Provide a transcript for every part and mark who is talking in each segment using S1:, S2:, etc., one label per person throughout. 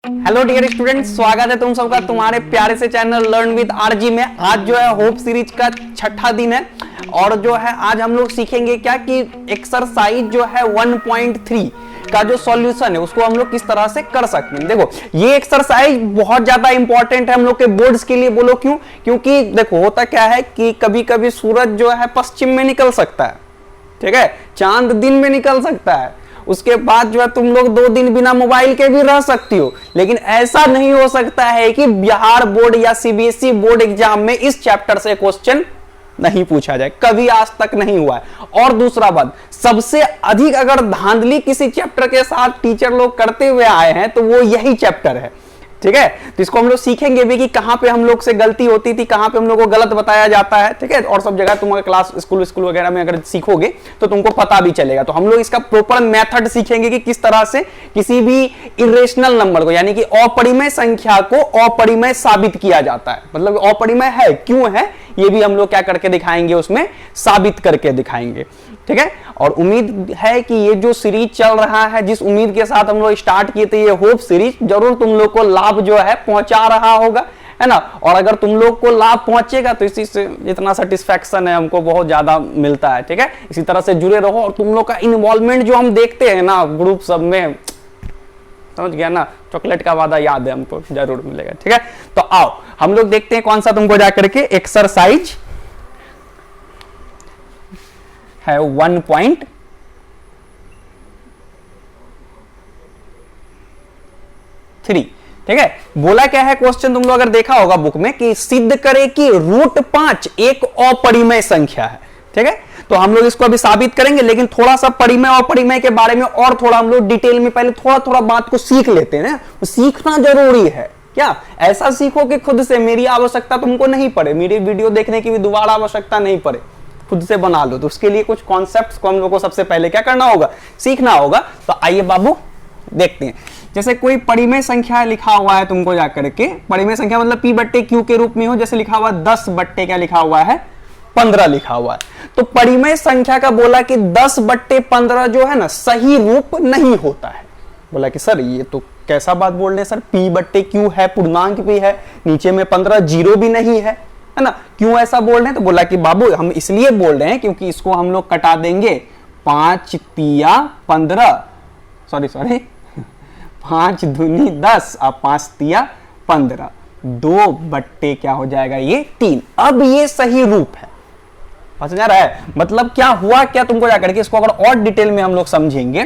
S1: Hello dear student, स्वागत है तुम सबका तुम्हारे प्यारे से चैनल लर्न विद आरजी में। आज जो है होप सीरीज का छठा दिन है और जो है आज हम लोग सीखेंगे क्या कि एक्सरसाइज जो है 1.3 का जो सॉल्यूशन है उसको हम लोग किस तरह से कर सकते हैं। देखो ये एक्सरसाइज बहुत ज्यादा इंपॉर्टेंट है हम लोग के बोर्ड्स के लिए। बोलो क्यों? क्योंकि देखो होता क्या है कि कभी कभी सूरज जो है पश्चिम में निकल सकता है, ठीक है, चांद दिन में निकल सकता है, उसके बाद जो है तुम लोग 2 दिन बिना मोबाइल के भी रह सकती हो। लेकिन ऐसा नहीं हो सकता है कि बिहार बोर्ड या सीबीएसई बोर्ड एग्जाम में इस चैप्टर से क्वेश्चन नहीं पूछा जाए, कभी आज तक नहीं हुआ है। और दूसरा बात, सबसे अधिक अगर धांधली किसी चैप्टर के साथ टीचर लोग करते हुए आए हैं तो वो यही चैप्टर है, ठीक है। तो इसको हम लोग सीखेंगे भी कि कहां पे हम लोग से गलती होती थी, कहां पे हम लोग को गलत बताया जाता है, ठीक है। और सब जगह तुम अगर क्लास स्कूल वगैरह में अगर सीखोगे तो तुमको पता भी चलेगा। तो हम लोग इसका प्रॉपर मेथड सीखेंगे कि किस तरह से किसी भी इरेशनल नंबर को यानी कि अपरिमेय संख्या को अपरिमेय साबित किया जाता है। मतलब अपरिमेय है क्यों है ये भी हम लोग क्या करके दिखाएंगे, उसमें साबित करके दिखाएंगे, ठीक है। और उम्मीद है कि ये जो सीरीज चल रहा है, जिस उम्मीद के साथ हम लोग स्टार्ट किए थे ये होप सीरीज, जरूर तुम लोग को लाभ जो है पहुंचा रहा होगा, है ना। और अगर तुम लोग को लाभ पहुंचेगा तो इसी से इतना सेटिस्फैक्शन है हमको बहुत ज्यादा मिलता है, ठीक है। इसी तरह से जुड़े रहो और तुम लोग का इन्वॉल्वमेंट जो हम देखते हैं ना ग्रुप सब में, समझ गया ना, चॉकलेट का वादा याद है हमको, जरूर मिलेगा, ठीक है। तो आओ हम लोग देखते हैं कौन सा तुमको जाकर के एक्सरसाइज है 1.3, ठीक है। बोला क्या है क्वेश्चन, तुम लोग अगर देखा होगा बुक में कि सिद्ध करे कि √5 एक अपरिमेय संख्या है, ठीक है। तो हम लोग इसको अभी साबित करेंगे, लेकिन थोड़ा सा परिमेय और अपरिमेय के बारे में और थोड़ा हम लोग डिटेल में पहले थोड़ा थोड़ा बात को सीख लेते हैं ना। तो सीखना जरूरी है, क्या ऐसा सीखो कि खुद से मेरी आवश्यकता तुमको नहीं पड़े, मेरी वीडियो देखने की भी दोबारा आवश्यकता नहीं पड़े, खुद से बना लो। तो उसके लिए कुछ कॉन्सेप्ट्स को हम लोग को सबसे पहले क्या करना होगा, सीखना होगा। तो आइए बाबू देखते हैं। जैसे कोई परिमेय संख्या लिखा हुआ है तुमको जाकर के, परिमेय संख्या मतलब P/Q के रूप में हो, जैसे लिखा हुआ 10 बट्टे क्या लिखा हुआ है 15 लिखा हुआ है। तो परिमेय संख्या का बोला कि 10/15 जो है ना सही रूप नहीं होता है। बोला कि सर ये तो कैसा बात बोल रहे हैं सर, P/Q है, पूर्णांक भी है, नीचे में 15 जीरो भी नहीं है ना, क्यों ऐसा बोल रहे हैं? तो बोला कि बाबू हम इसलिए बोल रहे हैं क्योंकि इसको हम लोग कटा देंगे 5 तिया 15, सॉरी 5 दूनी 10 और 5 तिया 15, 2 बट्टे क्या हो जाएगा ये 3। अब ये सही रूप है, समझ आ रहा है? मतलब क्या हुआ क्या तुमको जाकर के इसको अगर और डिटेल में हम लोग समझेंगे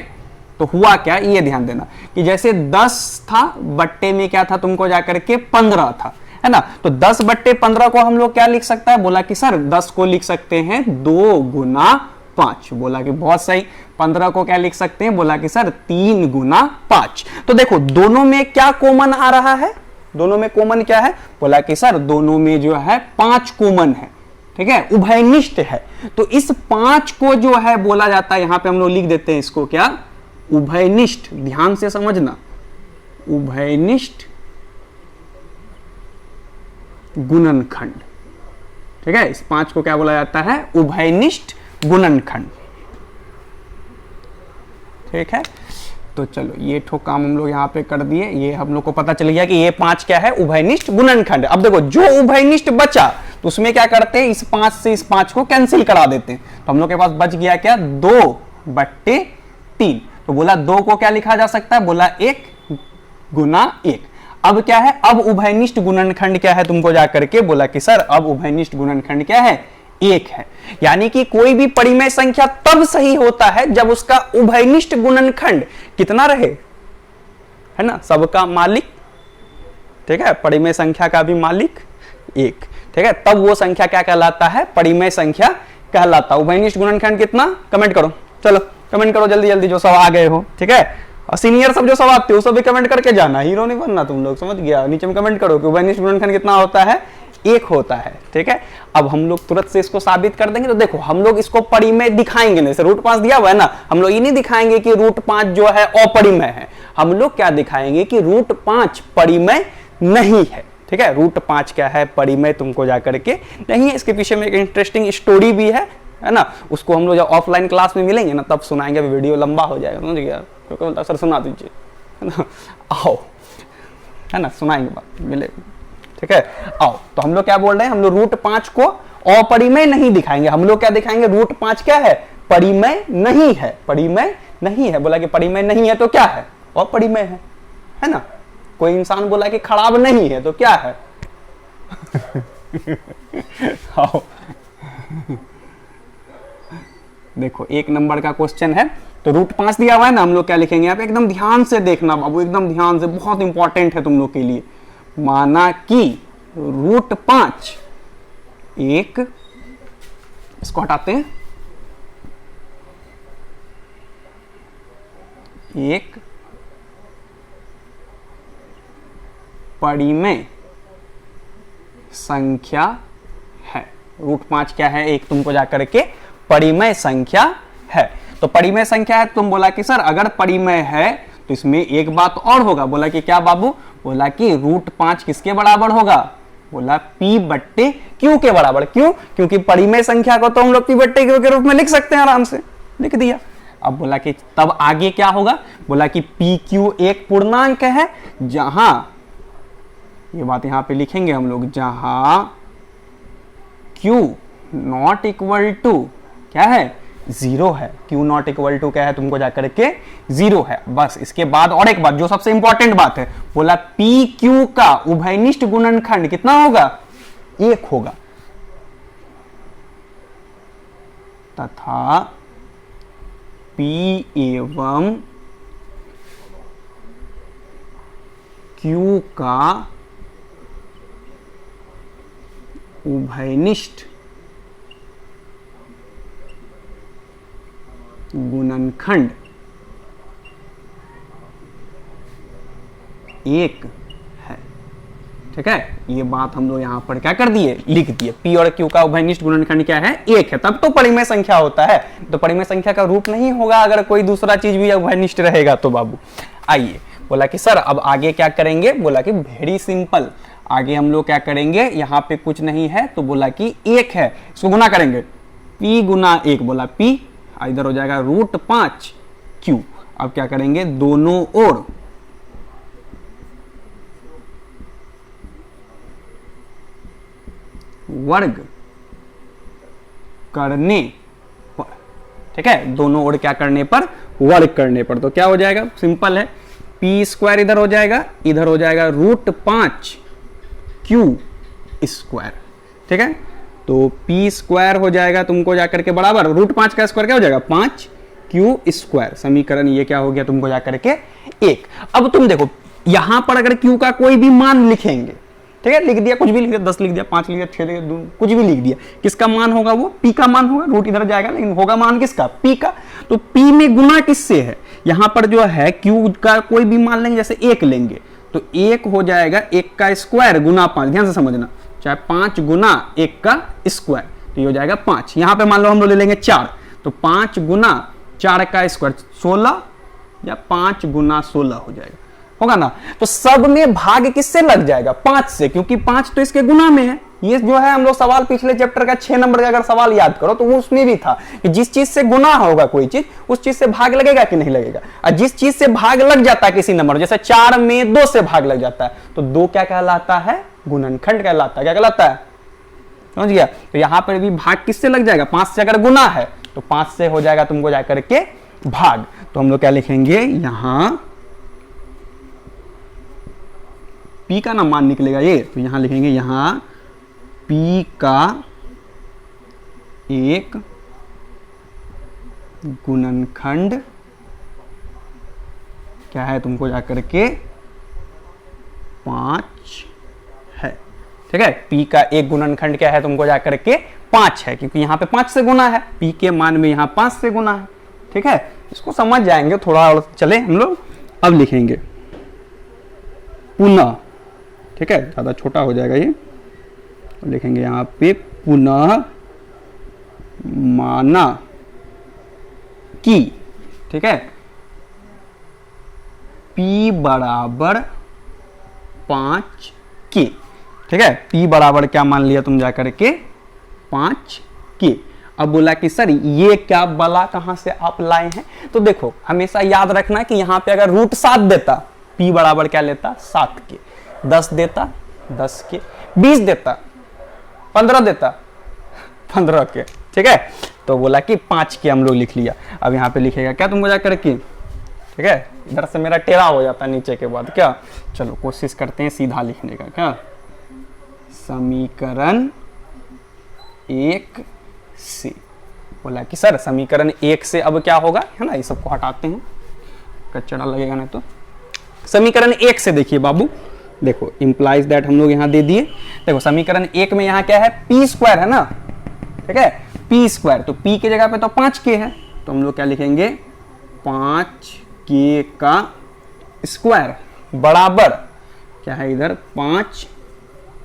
S1: तो हुआ क्या, ये ध्यान देना कि जैसे 10 था, बट्टे में क्या था तुमको जाकर के 15 था, है ना। तो 10/15 को हम लोग क्या लिख सकता है? बोला कि सर 10 को लिख सकते हैं 2 गुना 5। बोला कि बहुत सही। 15 को क्या लिख सकते हैं? बोला कि सर 3 गुना 5। तो देखो दोनों में क्या कॉमन आ रहा है, दोनों में कॉमन क्या है? बोला कि सर दोनों में जो है 5 कॉमन है, ठीक है, उभयनिष्ठ है। तो इस 5 को जो है बोला जाता है, यहां पे हम लोग लिख देते हैं इसको क्या, उभयनिष्ठ। ध्यान से समझना, उभयनिष्ठ गुणनखंड, ठीक है। इस 5 को क्या बोला जाता है? उभयनिष्ठ गुणनखंड, ठीक है। तो चलो ये ठो काम हम लोग यहां पे कर दिए, ये हम लोग को पता चल गया कि ये 5 क्या है, उभयनिष्ठ गुणनखंड। अब देखो जो उभयनिष्ठ बचा तो उसमें क्या करते हैं, इस 5 से इस 5 को कैंसिल करा देते हैं। तो हम लोग के पास बच गया क्या, 2/3। तो बोला 2 को क्या लिखा जा सकता है? बोला 1 गुना 1। अब क्या है, अब उभयनिष्ठ गुणनखंड क्या है तुमको जाकर के? बोला कि सर अब उभयनिष्ठ गुणनखंड क्या है, 1 है। यानी कि कोई भी परिमेय संख्या तब सही होता है जब उसका उभयनिष्ठ गुणनखंड कितना रहे, है ना, सबका मालिक, ठीक है, परिमेय संख्या का भी मालिक 1, ठीक है। तब वो संख्या क्या कहलाता है, परिमेय संख्या कहलाता है। उभयनिष्ठ गुणनखंड कितना, कमेंट करो, चलो कमेंट करो जल्दी जल्दी जो सब आ गए हो, ठीक है। और सीनियर सब जो सब आते हो सब भी कमेंट करके जाना, हीरो नहीं बनना तुम लोग, समझ गया। नीचे में कमेंट करो कि उभयनिष्ठ गुणनखंड कितना होता है, 1 होता है, ठीक है। अब हम लोग तुरंत से इसको साबित कर देंगे। तो देखो हम लोग इसको परिमेय दिखाएंगे नहीं, √5 दिया हुआ है ना, हम लोग ये नहीं दिखाएंगे कि √5 जो है अपरिमेय है, हम लोग क्या दिखाएंगे कि √5 परिमेय नहीं है, ठीक है। √5 क्या है, परिमेय तुमको जाकर के नहीं है। इसके पीछे में एक इंटरेस्टिंग स्टोरी भी है ना, उसको हम लोग जब ऑफलाइन क्लास में मिलेंगे ना तब सुनाएंगे, वीडियो लंबा हो जाएगा, समझ गया। क्योंकि सर सुना दीजिए, है ना। आओ है ना, सुनाएंगे बात मिले, ठीक है। आओ, तो हम लोग क्या बोल रहे हैं, हम लोग रूट 5 को अपरिमेय नहीं दिखाएंगे, हम लोग क्या दिखाएंगे, रूट 5 क्या है, परिमेय नहीं है, परिमेय नहीं है। बोला कि परिमेय नहीं है तो क्या है, अपरिमेय है ना। कोई इंसान बोला कि खराब नहीं है तो क्या है आओ देखो, 1 नंबर का क्वेश्चन है, तो रूट 5 दिया हुआ है ना, हम लोग क्या लिखेंगे यहाँ पे, एकदम ध्यान से देखना बाबू, एकदम ध्यान से, बहुत इंपॉर्टेंट है तुम लोग के लिए। माना कि रूट 5 एक, इसको हटाते हैं, एक परिमेय संख्या है। रूट 5 क्या है, एक तुमको जाकर के परिमेय संख्या है। तो परिमेय संख्या है, तुम बोला कि सर अगर परिमेय है तो इसमें एक बात और होगा। बोला कि क्या बाबू, बोला कि रूट 5 किसके बराबर होगा, बोला P बट्टे Q के बराबर। क्यों, क्योंकि परिमेय संख्या को तो हम लोग P बट्टे Q के रूप में लिख सकते हैं, आराम से लिख दिया। अब बोला कि तब आगे क्या होगा, बोला कि PQ एक पूर्णांक है, जहां, ये बात यहां पे लिखेंगे हम लोग, जहां Q नॉट इक्वल टू क्या है, 0 है। Q नॉट इक्वल टू क्या है, तुमको जाकर के 0 है। बस इसके बाद और एक बात जो सबसे इंपॉर्टेंट बात है, बोला PQ का उभयनिष्ठ गुणनखंड कितना होगा, 1 होगा, तथा P एवं Q का उभयनिष्ठ गुणनखंड 1 है। ठीक है, ये बात हम लोग यहां पर क्या कर दिए, लिख दिए। P और Q का उभयनिष्ठ गुणनखंड क्या है, 1 है, तब तो परिमेय संख्या होता है। तो परिमेय संख्या का रूप नहीं होगा अगर कोई दूसरा चीज भी उभयनिष्ठ रहेगा तो बाबू। आइए, बोला कि सर अब आगे क्या करेंगे, बोला कि वेरी सिंपल, आगे हम लोग क्या करेंगे, यहां पे कुछ नहीं है तो बोला कि 1 है, इसको गुना करेंगे, P गुना 1, बोला P, इधर हो जाएगा रूट 5 Q। अब क्या करेंगे, दोनों ओर वर्ग करने पर, ठीक है, दोनों ओर क्या करने पर, वर्ग करने पर, तो क्या हो जाएगा, सिंपल है, P स्क्वायर इधर हो जाएगा, इधर हो जाएगा रूट 5 Q स्क्वायर। ठीक है, तो P स्क्वायर हो जाएगा तुमको जाकर के बराबर रूट 5 का स्क्वायर क्या हो जाएगा, 5 Q स्क्वायर। समीकरण ये क्या हो गया तुमको जाकर के 1। अब तुम देखो यहां पर अगर Q का कोई भी मान लिखेंगे, ठीक है, लिख दिया, कुछ भी लिख दिया, 10 लिख दिया, 5 लिख दिया, 6 लिख दिया, कुछ भी लिख दिया, किसका मान होगा, वो P का मान होगा। रूट इधर जाएगा लेकिन होगा मान किसका, P का। तो P में गुना किससे है, यहां पर जो है Q का कोई भी मान लेंगे, जैसे 1 लेंगे तो 1 हो जाएगा 1 का स्क्वायर गुना 5, ध्यान से समझना, चाहे 5 गुना 1 का स्क्वायर, तो ये हो जाएगा 5। यहां पे मान लो हम लोग ले लेंगे 4, तो 5 गुना 4 का स्क्वायर 16, या 5 गुना 16 हो जाएगा, होगा ना। तो सब में भाग किससे लग जाएगा, 5 से, क्योंकि 5 तो इसके गुना में है। ये जो है हम लोग सवाल पिछले चैप्टर का 6 नंबर का अगर सवाल याद करो तो वो उसमें भी था कि जिस चीज से गुना होगा कोई चीज, उस चीज से भाग लगेगा कि नहीं लगेगा। और जिस चीज से भाग लग जाता है किसी नंबर, जैसे 4 में 2 से भाग लग जाता है, तो 2 क्या कहलाता है, गुणनखंड कहलाता है। क्या कहलाता है, समझ गया। तो यहां पर भी भाग किससे लग जाएगा, 5 से अगर गुना है तो 5 से हो जाएगा तुमको जाकर के भाग। तो हम लोग क्या लिखेंगे, यहां P का ना मान निकलेगा ये, तो यहां लिखेंगे, यहां P का एक गुणनखंड क्या है तुमको जाकर के 5 है। ठीक है, P का एक गुणनखंड क्या है तुमको जाकर के 5 है, क्योंकि यहां पे 5 से गुना है, P के मान में यहां 5 से गुना है। ठीक है, इसको समझ जाएंगे थोड़ा और चले हम लोग। अब लिखेंगे पुनः, ठीक है, ज्यादा छोटा हो जाएगा ये, तो लिखेंगे यहां पे पुनः माना कि, ठीक है, P बराबर 5 के। ठीक है, P बराबर क्या मान लिया तुम जाकर के 5 के। अब बोला कि सर ये क्या बला कहां से आप लाए हैं, तो देखो हमेशा याद रखना कि यहां पे अगर रूट 7 देता p बराबर क्या लेता 7 के, 10 देता 10 के, 20 देता 15 देता 15 के, ठीक है। तो बोला कि 5 के हम लोग लिख लिया। अब यहाँ पे लिखेगा क्या तुमको जाकर के, ठीक है, इधर से मेरा टेढ़ा हो जाता है नीचे के बाद क्या। चलो कोशिश करते हैं सीधा लिखने का, क्या समीकरण 1 से। बोला कि सर समीकरण 1 से अब क्या होगा, है ना, ये सबको हटाते हैं, कचरा लगेगा नहीं तो। समीकरण 1 से देखिए बाबू, देखो इंप्लाइज दैट हम लोग यहाँ दे दिए। देखो समीकरण 1 में यहाँ क्या है, पी स्क्वायर है ना, ठीक है, पी स्क्वायर, तो पी की जगह पे तो 5 के है, तो हम लोग क्या लिखेंगे 5 के का स्क्वायर बराबर क्या है इधर 5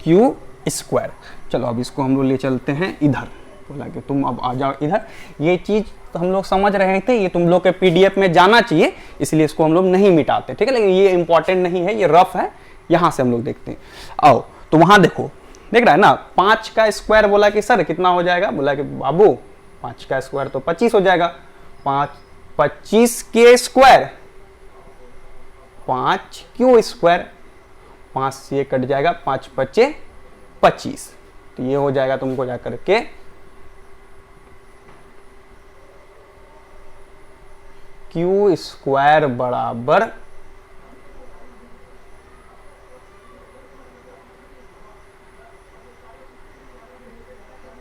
S1: क्यू स्क्वायर। चलो अब इसको हम लोग ले चलते हैं इधर। बोला कि तुम अब आ जाओ इधर। ये चीज तो हम लोग समझ रहे थे, ये तुम लोग के पीडीएफ में जाना चाहिए, इसलिए इसको हम लोग नहीं मिटाते, ठीक है, लेकिन ये इंपॉर्टेंट नहीं है, ये रफ है। यहां से हम लोग देखते हैं, आओ तो वहां देखो, देख रहा है ना, 5 का स्क्वायर बोला कि सर कितना हो जाएगा, बोला कि बाबू 5 का स्क्वायर तो 25 हो जाएगा, 25 के स्क्वायर 5 क्यू स्क्वायर, 5 से कट जाएगा, 5 पचे 25, तो ये हो जाएगा तुमको जाकर के क्यू स्क्वायर बराबर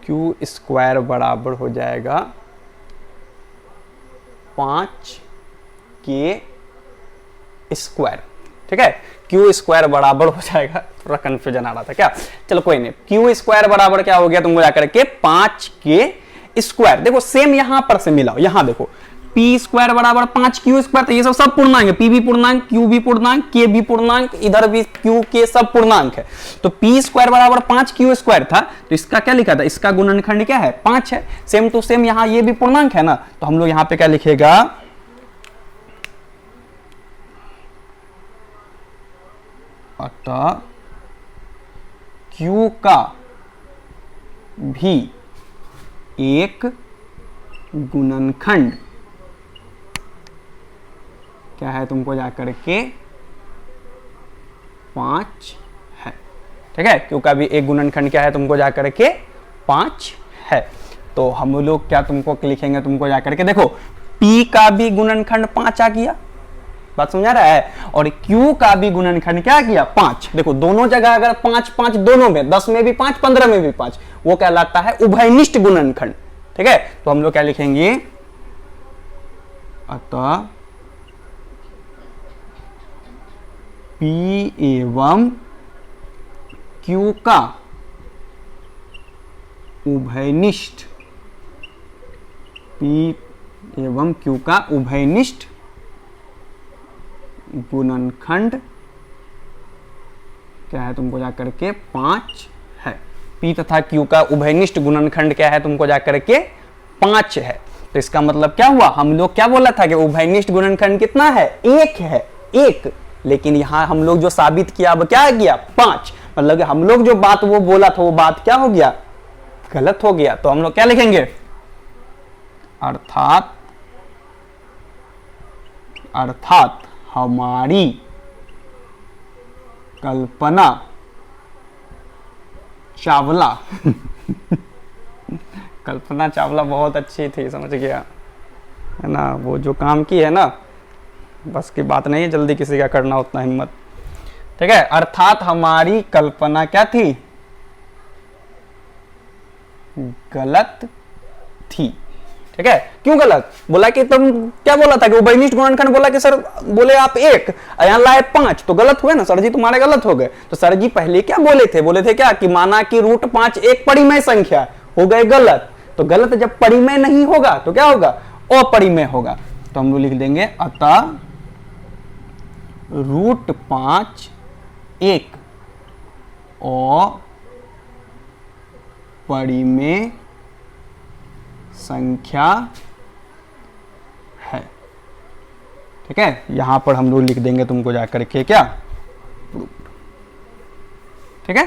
S1: क्यू स्क्वायर बराबर हो जाएगा 5 के स्क्वायर, ठीक है, क्यू स्क्वायर बराबर हो जाएगा, थोड़ा कंफ्यूजन आ रहा था क्या, चलो कोई नहीं, क्यू स्क्वायर बराबर क्या हो गया तुमको जाकर के 5 के स्क्वायर। देखो सेम यहां पर से मिलाओ, यहां देखो पी स्क्वायर बराबर 5 क्यू स्क्वायर, तो ये सब पूर्णांक है, पी भी पूर्णांक, क्यू भी पूर्णांक, के भी पूर्णांक, इधर भी क्यू के सब पूर्णांक है। तो पी स्क्वायर बराबर 5 क्यू स्क्वायर था, तो इसका क्या लिखा था, इसका गुणनखंड क्या है 5 है। सेम टू सेम यहां ये भी पूर्णांक है ना, तो हम लोग यहां पे क्या लिखेगा, अतः क्यू का भी एक गुणनखंड क्या है तुमको जाकर के 5 है, ठीक है, क्यू का भी एक गुणनखंड क्या है तुमको जाकर के 5 है। तो हम लोग क्या तुमको लिखेंगे, तुमको जाकर के देखो P का भी गुणनखंड 5 आ गया, बात समझा रहा है, और Q का भी गुणनखंड क्या किया 5। देखो दोनों जगह अगर 5 5 दोनों में, 10 में भी 5 15 में भी 5, वो कहलाता है उभयनिष्ठ गुणनखंड, ठीक है। तो हम लोग क्या लिखेंगे, अतः P एवं Q का उभयनिष्ठ, P एवं Q का उभयनिष्ठ गुणनखंड क्या है तुमको जाकर के 5 है। P तथा Q का उभयनिष्ठ गुणनखंड क्या है तुमको जाकर के 5 है। तो इसका मतलब क्या हुआ, हम लोग क्या बोला था कि उभयनिष्ठ गुणनखंड कितना है, 1 है, 1, लेकिन यहां हम लोग जो साबित किया, अब क्या किया 5, मतलब कि हम लोग जो बात वो बोला था वो बात क्या हो गया, गलत हो गया। तो हम लोग क्या लिखेंगे, अर्थात हमारी कल्पना चावला कल्पना चावला बहुत अच्छी थी, समझ गया है ना, वो जो काम की है ना, बस की बात नहीं है, जल्दी किसी का करना उतना हिम्मत, ठीक है। अर्थात हमारी कल्पना क्या थी, गलत थी, ठीक है। क्यों गलत, बोला कि तुम क्या बोला था कि उभयनिष्ठ गुणनखंड, बोला कि सर बोले आप 1, यहां लाए 5, तो गलत हुए ना सर जी, तुम्हारे गलत हो गए। तो सर जी पहले क्या बोले थे क्या कि माना कि √5 एक परिमेय संख्या, हो गए गलत। तो गलत जब परिमेय नहीं होगा तो क्या होगा, अपरिमेय होगा। तो हम लोग लिख देंगे अतः √5 एक अपरिमेय संख्या है, ठीक है। यहां पर हम लोग लिख देंगे तुमको जाकर के क्या, ठीक है।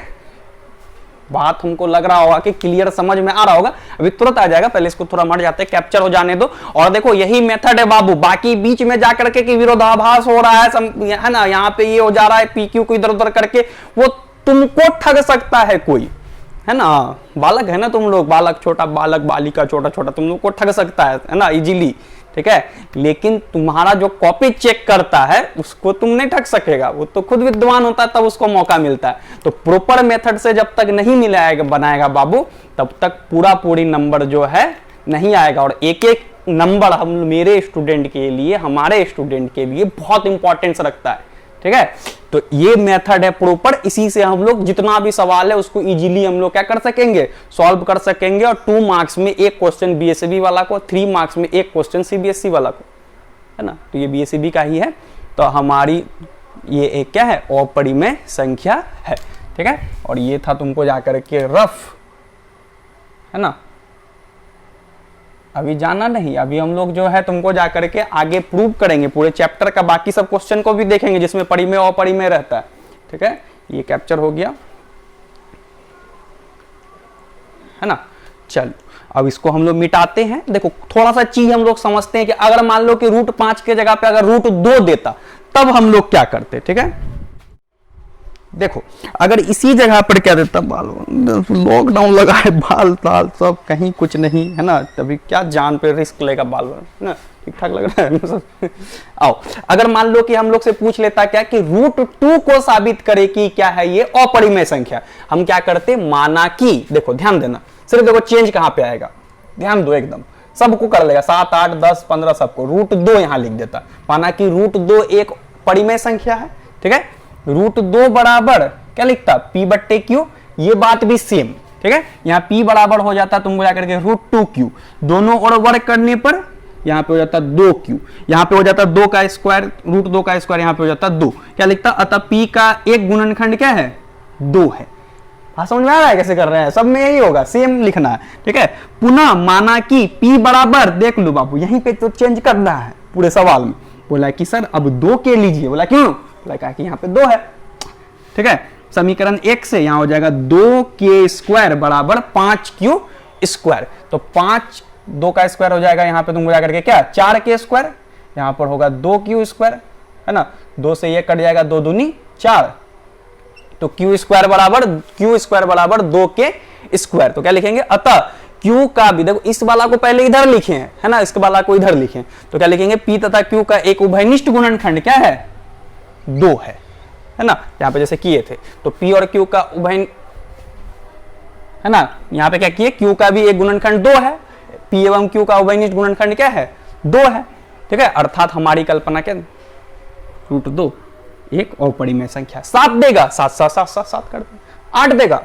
S1: बात हमको लग रहा होगा कि क्लियर समझ में आ रहा होगा, अभी तुरंत आ जाएगा, पहले इसको थोड़ा मर जाते हैं, कैप्चर हो जाने दो। और देखो यही मेथड है बाबू, बाकी बीच में जाकर के कि विरोधाभास हो रहा है ना, यहाँ पे ये हो जा रहा है, पीक्यू को इधर उधर करके, वो तुमको ठग सकता है कोई, है ना, बालक है ना तुम लोग, बालक छोटा, बालक बालिका छोटा छोटा, तुम लोग को ठग सकता है ना इजीली, ठीक है। लेकिन तुम्हारा जो कॉपी चेक करता है उसको तुम नहीं ठग सकेगा, वो तो खुद विद्वान होता है, तब उसको मौका मिलता है। तो प्रॉपर मेथड से जब तक नहीं मिलाएगा बनाएगा बाबू, तब तक पूरी नंबर जो है नहीं आएगा। और एक एक नंबर हम मेरे स्टूडेंट के लिए, हमारे स्टूडेंट के लिए बहुत इंपॉर्टेंस रखता है, ठीक है। तो ये मेथड है प्रॉपर, इसी से हम लोग जितना भी सवाल है उसको इजीली हम लोग क्या कर सकेंगे, सॉल्व कर सकेंगे। और 2 मार्क्स में एक क्वेश्चन बीएसबी वाला को, 3 मार्क्स में एक क्वेश्चन सीबीएसई वाला को, है ना। तो ये बीएसबी का ही है। तो हमारी ये एक क्या है, अपरिमेय संख्या है, ठीक है। और ये था तुमको जाकर के रफ, है ना, अभी जाना नहीं, अभी हम लोग जो है तुमको जाकर के आगे प्रूव करेंगे, पूरे चैप्टर का बाकी सब क्वेश्चन को भी देखेंगे जिसमें परिमेय और अपरिमेय रहता है, ठीक है। ये कैप्चर हो गया, है ना। चलो अब इसको हम लोग मिटाते हैं। देखो थोड़ा सा चीज हम लोग समझते हैं कि अगर मान लो कि √5 के जगह पे अगर √2 देता तब हम लोग क्या करते, ठीक है। देखो अगर इसी जगह पर क्या देता, बाल, लॉकडाउन लगा है, बाल ताल सब कहीं कुछ नहीं, है ना, तभी क्या जान पे रिस्क लेगा, बाल ना ठीक ठाक लग रहा है। आओ अगर मान लो कि हम लोग से पूछ लेता क्या कि √2 को साबित करे कि क्या है ये अपरिमेय संख्या, हम क्या करते, माना कि, देखो ध्यान देना, सिर्फ देखो चेंज कहां पे आएगा, ध्यान दो, एकदम सबको कर लेगा, 7, 8, 10, 15 सबको, √2 यहां लिख देता, माना कि √2 एक परिमेय संख्या है, ठीक है। √2 बराबर क्या लिखता, P/Q, ये बात भी सेम, ठीक है। यहाँ P बराबर हो जाता तुमको जाकर के √2Q, दोनों और वर्ग करने पर यहाँ पे हो जाता 2Q, यहाँ पे हो जाता 2 का स्क्वायर, √2 का स्क्वायर यहाँ पे हो जाता 2, क्या लिखता, अतः P का एक गुणनखंड क्या है, 2 है। हाँ समझ में आ रहा है कैसे कर रहे हैं, सब में यही होगा, सेम लिखना है, ठीक है। पुनः माना कि P बराबर, देख लो बाबू यहीं पे तो चेंज करना है पूरे सवाल में, बोला कि सर अब 2 के लीजिए, बोला क्यों, बोला कि यहाँ पे 2 है, ठीक है। समीकरण 1 से यहाँ हो जाएगा 2k² बराबर 5q², तो 2 का स्क्वायर हो जाएगा यहाँ पे तुमको जाकर के क्या, 4k², यहाँ पर होगा 2q², है ना, 2 से ये कट जाएगा, 2 दूनी 4, तो q² बराबर 2k², तो क्या लिखेंगे, अतः q का भी, देखो इस वाला को पहले इधर लिखे हैं, है ना, इसके वाला को इधर लिखे, तो क्या लिखेंगे, p तथा q का एक उभयनिष्ठ गुणनखंड क्या है, 2 है ना, यहाँ पे जैसे किए थे, तो p और q का उभय, है ना, यहाँ पे क्या किए, q का भी एक गुणनखंड 2 है, p एवं q का उभयनिष्ठ गुणनखंड क्या है, 2 है, ठीक है। अर्थात हमारी कल्पना क्या, √2 एक अपरिमेय संख्या, 7 देगा, 7 कर दे, 8 देगा,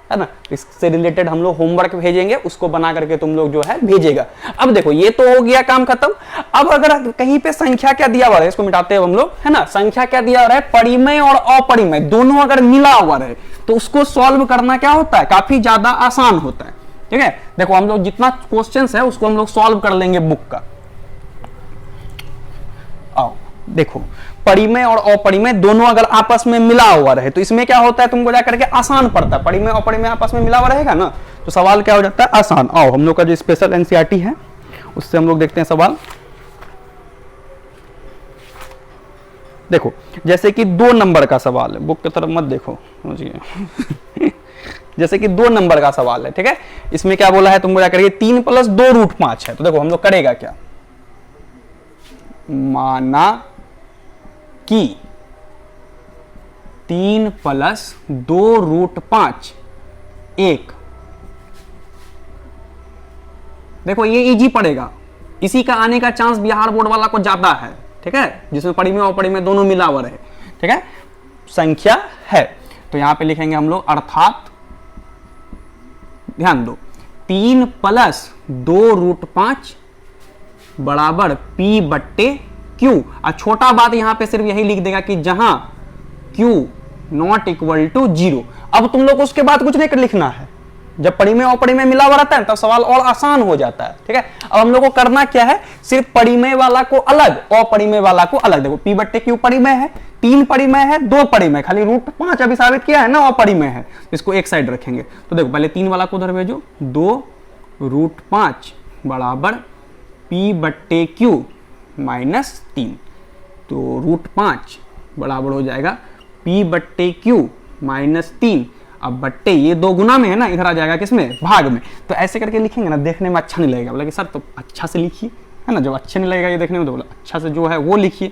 S1: है ना। इससे रिलेटेड हम लोग होमवर्क भेजेंगे, उसको बना करके तुम लोग जो है भेजेगा। अब देखो ये तो हो गया काम खत्म। अब अगर कहीं पे संख्या क्या दिया हुआ है, इसको मिटाते हैं हम लोग, है ना, संख्या क्या दिया हुआ है, परिमेय और अपरिमेय दोनों अगर मिला हुआ रहे तो उसको सॉल्व करना क्या होता है, काफी ज्यादा आसान होता है, ठीक है। देखो हम लोग जितना क्वेश्चन है उसको हम लोग सॉल्व कर लेंगे बुक का। आओ देखो परिमेय और अपरिमेय दोनों अगर आपस में मिला हुआ रहे तो इसमें क्या होता है, तुमको जाकर के आसान पड़ता है, परिमेय और अपरिमेय आपस में मिला हुआ रहेगा ना, तो सवाल क्या हो जाता है, आसान। आओ हम लोग का जो स्पेशल एनसीईआरटी है उससे हम लोग देखते हैं सवाल। देखो जैसे कि 2 नंबर का सवाल है, बुक की तरफ मत देखो जैसे कि 2 नंबर का सवाल है, ठीक है। इसमें क्या बोला है तुमको जाकर के 3 + 2 √5 है, तो देखो हम लोग करेगा क्या, माना कि 3 + 2 √5 1, देखो ये इजी पड़ेगा, इसी का आने का चांस बिहार बोर्ड वाला को ज्यादा है, ठीक है, जिसमें परिमेय और अपरिमेय दोनों मिला हुआ रहे, ठीक है। संख्या है तो यहां पे लिखेंगे हम लोग, अर्थात ध्यान दो 3 + 2 √5 बराबर P/Q, और छोटा बात यहां पे सिर्फ यही लिख देगा कि जहां Q ≠ 0। अब तुम लोग उसके बाद कुछ नहीं लिखना है, जब परिमेय अपरिमेय मिला हुआ रहता है तब सवाल और आसान हो जाता है। ठीक है, अब हम लोग को करना क्या है, सिर्फ परिमेय वाला को अलग, अपरिमेय वाला को अलग। देखो p बट्टे क्यू परिमेय है, 3 परिमेय है, 2 परिमेय, खाली √5 अभी साबित किया है ना अपरिमेय है, इसको एक साइड रखेंगे। तो देखो पहले 3 वाला को उधर भेजो, 2√5 बराबर p बट्टे क्यू -3, तो √5 बराबर हो जाएगा p बट्टे क्यू -3। अब बट्टे ये 2 गुना में है ना, इधर आ जाएगा किसमें, भाग में। तो ऐसे करके लिखेंगे ना, देखने में अच्छा नहीं लगेगा। बोला कि सर तो अच्छा से लिखिए, है ना, जब अच्छे नहीं लगेगा ये देखने में तो बोला अच्छा से जो है वो लिखिए।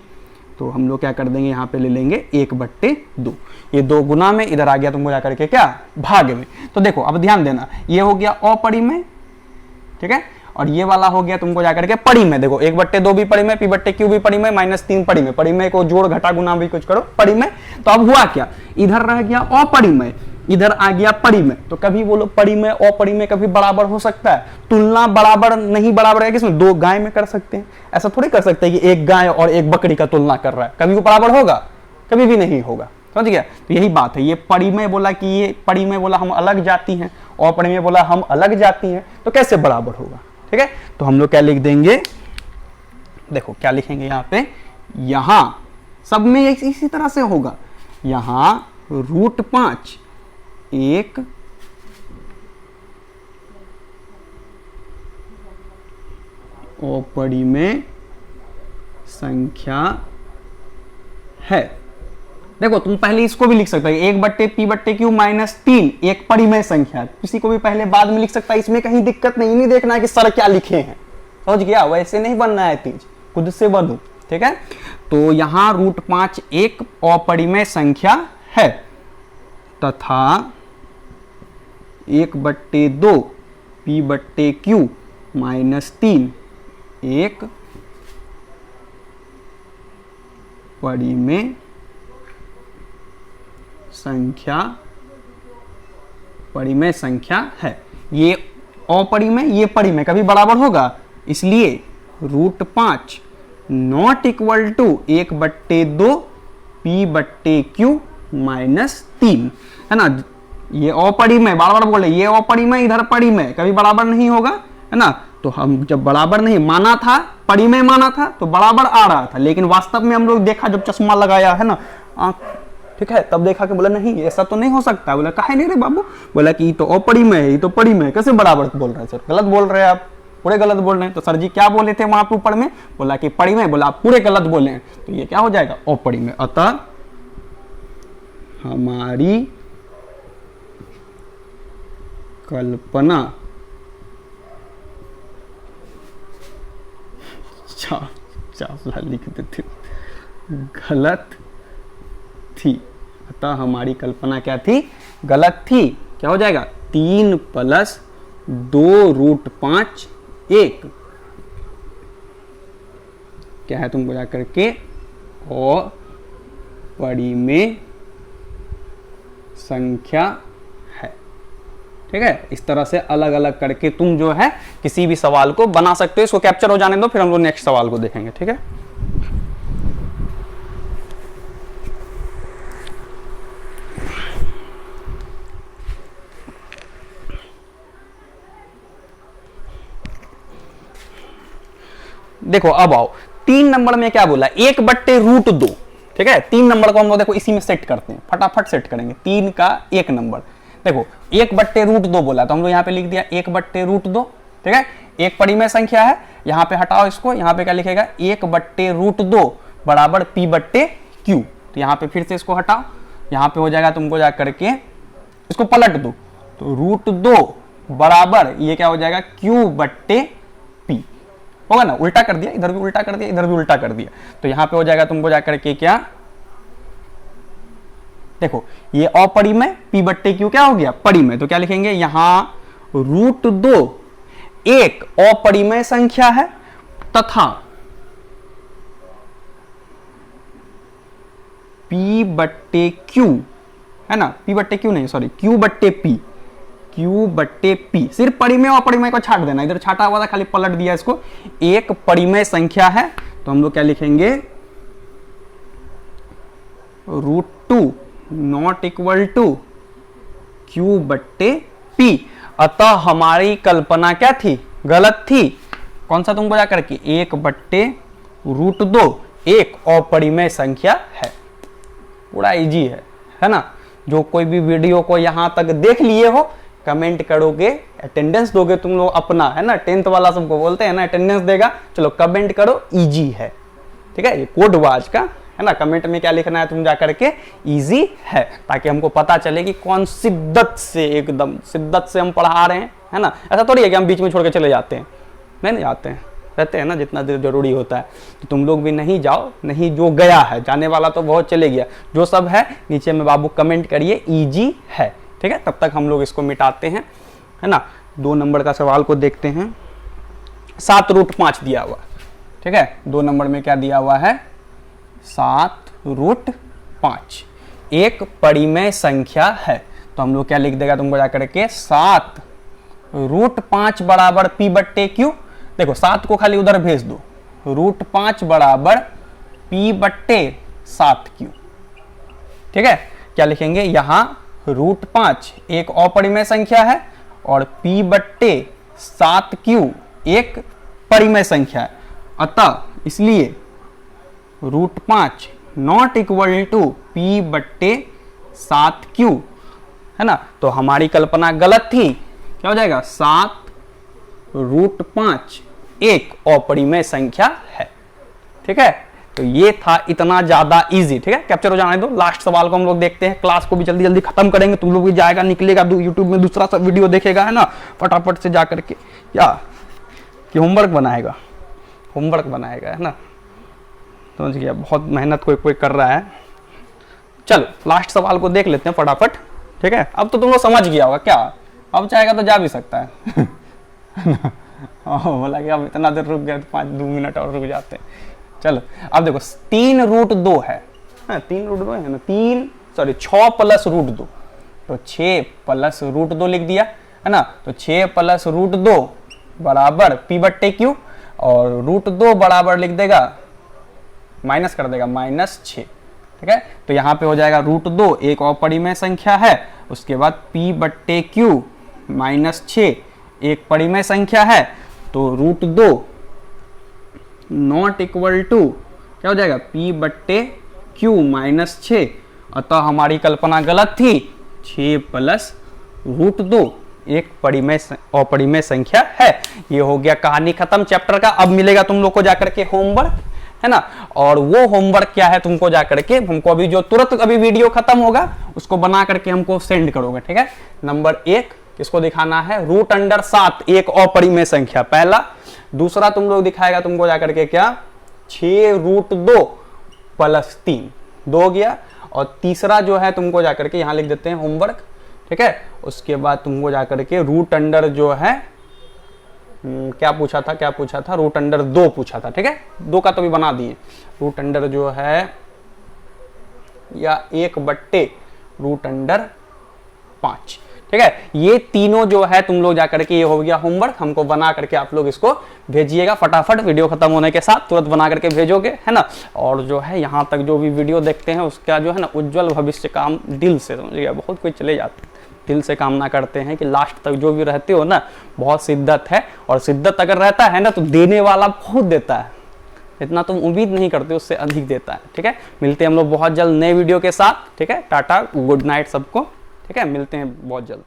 S1: तो हम लोग क्या कर देंगे, यहाँ पे ले लेंगे 1/2, ये 2 गुना में, इधर आ गया तुमको जाकर के क्या, भाग में। तो देखो अब ध्यान देना, ये हो गया अपरिमेय, ठीक है, और ये वाला हो गया तुमको जाकर के परिमेय। देखो 1/2 भी परिमेय, p बट्टे क्यू भी परिमेय, -3 परिमेय, परिमेय को जोड़ घटा गुना भी कुछ करो, परिमेय। तो अब हुआ क्या, इधर रह गया अपरिमेय, इधर आ गया परिमेय। तो कभी बोलो परिमेय अपरिमेय कभी बराबर हो सकता है, तुलना बराबर नहीं बराबर है किसमें, 2 गाय में कर सकते हैं। ऐसा थोड़ी कर सकते हैं कि एक गाय और एक बकरी का तुलना कर रहा है, कभी वो बराबर होगा, कभी भी नहीं होगा। समझ गया, तो यही बात है। ये परिमेय बोला कि ये परिमेय बोला हम अलग जाती हैं, अपरिमेय बोला हम अलग जाती हैं, तो कैसे बराबर होगा। ठीक है, तो हम लोग क्या लिख देंगे, देखो क्या लिखेंगे यहाँ पे, यहां सब में इसी तरह से होगा, यहां √5 एक अपरिमेय संख्या है। देखो तुम पहले इसको भी लिख सकते हो, 1/p बट्टे क्यू -3 एक परिमेय संख्या, किसी को भी पहले बाद में लिख सकता है, इसमें कहीं दिक्कत नहीं देखना है कि सर क्या लिखे हैं। समझ गया, वैसे नहीं बनना है चीज, खुद से बनो। ठीक है, तो यहां √5 एक अपरिमेय संख्या है तथा 1/2 p बट्टे क्यू -3 एक परिमेय संख्या है। ये अपरिमेय ये परिमेय कभी बराबर होगा, इसलिए √5 नॉट इक्वल टू 1/2 p बट्टे क्यू -3, है ना। ये अपरिमेय बार बार बोले, ये अपरिमेय इधर परिमेय कभी बराबर नहीं होगा, है ना। तो हम जब बराबर नहीं माना था, परिमेय माना था तो बराबर आ रहा था, लेकिन वास्तव में हम लोग देखा जब चश्मा लगाया है ना आंख, ठीक है, तब देखा कि बोला नहीं ऐसा तो नहीं हो सकता। बोला काहे नहीं रे बाबू, बोला कि ये तो अपरिमेय है, ये तो परिमेय, कैसे बराबर बोल रहे हैं सर, गलत बोल रहे हैं आप, पूरे गलत बोल रहे हैं। तो सर जी क्या बोले थे वहां पे ऊपर में, बोला कि परिमेय, बोला आप पूरे गलत बोले हैं, तो ये क्या हो जाएगा अपरिमेय। अतः हमारी कल्पना लिख देते गलत थी, अतः हमारी कल्पना क्या थी, गलत थी। क्या हो जाएगा 3 + 2√5 1 क्या है तुमको जाकर के अपरिमेय संख्या है। ठीक है, इस तरह से अलग अलग करके तुम जो है किसी भी सवाल को बना सकते हो। इसको कैप्चर हो जाने दो, फिर हम लोग नेक्स्ट सवाल को देखेंगे। ठीक है, देखो अब आओ 3 नंबर में क्या बोला, 1/√2। ठीक है, 3 नंबर को हम लोग देखो इसी में सेट करते हैं, फटाफट सेट करेंगे। 3 का 1 नंबर, देखो 1/√2 बोला तो हम लोग यहाँ पे लिख दिया 1/√2। ठीक है, एक परिमेय संख्या है, यहाँ पे हटाओ इसको, यहाँ पे क्या लिखेगा 1/√2 बराबर p बट्टे क्यू। तो यहाँ पे फिर से इसको हटाओ, यहाँ पे हो जाएगा तुमको जा करके इसको पलट दो, तो √2 बराबर ये क्या हो जाएगा q बट्टे p होगा ना, उल्टा कर दिया, इधर भी उल्टा कर दिया, इधर भी उल्टा कर दिया। तो यहाँ पे हो जाएगा तुमको जा करके क्या, देखो ये अपरिमेय p बट्टे क्यू क्या हो गया परिमेय, तो क्या लिखेंगे यहां √2 एक अपरिमेय संख्या है तथा p बट्टे क्यू, है ना, p बट्टे क्यू नहीं सॉरी q बट्टे p, सिर्फ परिमेय और अपरिमेय को छाट देना, इधर छाटा हुआ था खाली पलट दिया इसको, एक परिमेय संख्या है। तो हम लोग क्या लिखेंगे √2 नॉट इक्वल टू q बट्टे p। अतः हमारी कल्पना क्या थी, गलत थी। कौन सा तुमको जाकर के 1/√2 एक अपरिमेय संख्या है। पूरा इजी है ना। जो कोई भी वीडियो को यहां तक देख लिए हो, कमेंट करोगे, अटेंडेंस दोगे तुम लोग अपना, है ना। 10th वाला सबको बोलते हैं ना अटेंडेंस देगा, चलो कमेंट करो इजी है, ठीक है। ये कोड वाज का है ना। कमेंट में क्या लिखना है तुम जाकर के, इजी है, ताकि हमको पता चले कि कौन शिद्दत से, एकदम शिद्दत से हम पढ़ा रहे हैं, है ना। ऐसा थोड़ी है कि हम बीच में छोड़ के चले जाते हैं, नहीं जाते हैं, रहते हैं ना जितना देर जरूरी होता है। तो तुम लोग भी नहीं जाओ, नहीं जो गया है, जाने वाला तो बहुत चले गया, जो सब है नीचे में बाबू कमेंट करिए इजी है, ठीक है। तब तक हम लोग इसको मिटाते हैं, है ना। 2 नंबर का सवाल को देखते हैं। 7√5 दिया हुआ, ठीक है। 2 नंबर में क्या दिया हुआ है, 7√5 एक परिमेय संख्या है। तो हम लोग क्या लिख देगा तुमको जाकर के, 7√5 बराबर P/Q। देखो 7 को खाली उधर भेज दो, √5 बराबर P/7Q, ठीक है। क्या लिखेंगे यहां, √5 एक अपरिमेय संख्या है और P/7Q एक परिमेय संख्या है। अतः इसलिए √5 नॉट इक्वल टू P/7Q, है ना। तो हमारी कल्पना गलत थी। क्या हो जाएगा, 7√5 एक अपरिमेय संख्या है, ठीक है। तो ये था इतना ज्यादा इजी, ठीक है। कैप्चर हो जाने दो। लास्ट सवाल को हम लोग देखते हैं। क्लास को भी जल्दी जल्दी खत्म करेंगे, तुम लोग भी जाएगा, निकलेगा यूट्यूब में दूसरा सब वीडियो देखेगा, है ना। फटाफट से जाकर के क्या कि होमवर्क बनाएगा, होमवर्क बनाएगा, है ना। समझ गया, बहुत मेहनत कोई कोई कर रहा है। चलो लास्ट सवाल को देख लेते हैं फटाफट, ठीक है। अब तो तुम लोग समझ गया होगा क्या, अब चाहेगा तो जा भी सकता है। बोला कि अब इतना देर रुक गए तो 5-2 मिनट और रुक जाते हैं। चलो अब देखो 3√2 है, 3√2 है ना, 6 + √2, तो 6 + √2 लिख दिया, है ना। तो 6 + √2 बराबर P/Q, और √2 बराबर लिख देगा, माइनस कर देगा, -6, ठीक है। तो यहाँ पे हो जाएगा √2 एक अपरिमेय संख्या है, उसके बाद P/Q -6 एक परिमेय संख्या है। तो √2 नॉट इक्वल टू क्या हो जाएगा, P/Q -6। अतः हमारी कल्पना गलत थी। 6 + √2 एक अपरिमेय संख्या है। ये हो गया कहानी खत्म चैप्टर का। अब मिलेगा तुम लोग को जाकर के होमवर्क, है ना। और वो होमवर्क क्या है, तुमको जाकर के हमको अभी जो तुरंत अभी वीडियो खत्म होगा उसको बना करके हमको सेंड करोगे, ठीक है। नंबर 1 किसको दिखाना है, √7 एक अपरिमेय संख्या, पहला। दूसरा तुम लोग दिखाएगा तुमको जाकर के क्या, 6√2 + 3, 2 गया। और तीसरा जो है तुमको जाकर के यहां लिख देते हैं होमवर्क, ठीक है। उसके बाद तुमको जाकर के √, जो है क्या पूछा था, √2 पूछा था, ठीक है। 2 का तो भी बना दिए। √, जो है या 1/√5, ठीक है। ये तीनों जो है तुम लोग जाकर के, ये हो गया होमवर्क, हमको बना करके आप लोग इसको भेजिएगा फटाफट, वीडियो खत्म होने के साथ तुरंत बना करके भेजोगे, है ना। और जो है यहाँ तक जो भी वीडियो देखते हैं उसका जो है ना उज्जवल भविष्य काम दिल से, समझिएगा, बहुत कोई चले जाते हैं, दिल से कामना करते हैं कि लास्ट तक जो भी रहते हो ना, बहुत शिद्दत है। और शिद्दत अगर रहता है ना तो देने वाला बहुत देता है, इतना तुम उम्मीद नहीं करते उससे अधिक देता है, ठीक है। मिलते हैं हम लोग बहुत जल्द नए वीडियो के साथ, ठीक है। टाटा, गुड नाइट सबको, ठीक है। मिलते हैं बहुत जल्द।